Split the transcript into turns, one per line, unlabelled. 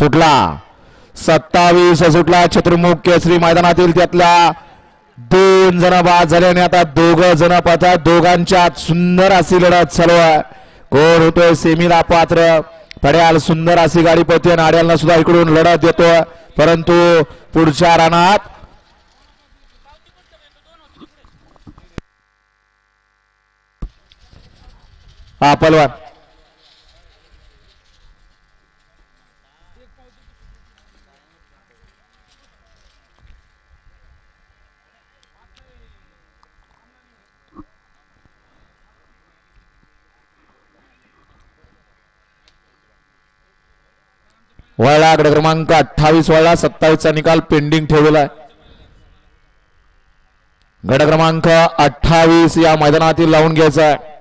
सुटला 27 सुटला चतुर्मुख केसरी मैदानातील त्यातल्या 2 जण बाद झाले आणि आता 2 जण पाहतात दोघांच्यात सुंदर अशी लढत चालू आहे कोण होतोय सेमीला पात्र पड्याल सुंदर अशी गाडी पळते आणि आड्यालना सुद्धा इकडून लढत देतोय परंतु पुढच्या रानात हा पलवान वळला गड क्रमांक 28 वळला 27 चा निकाल पेंडिंग ठेवलेला आहे गड क्रमांक 28 या मैदानातील लावून घ्यायचा आहे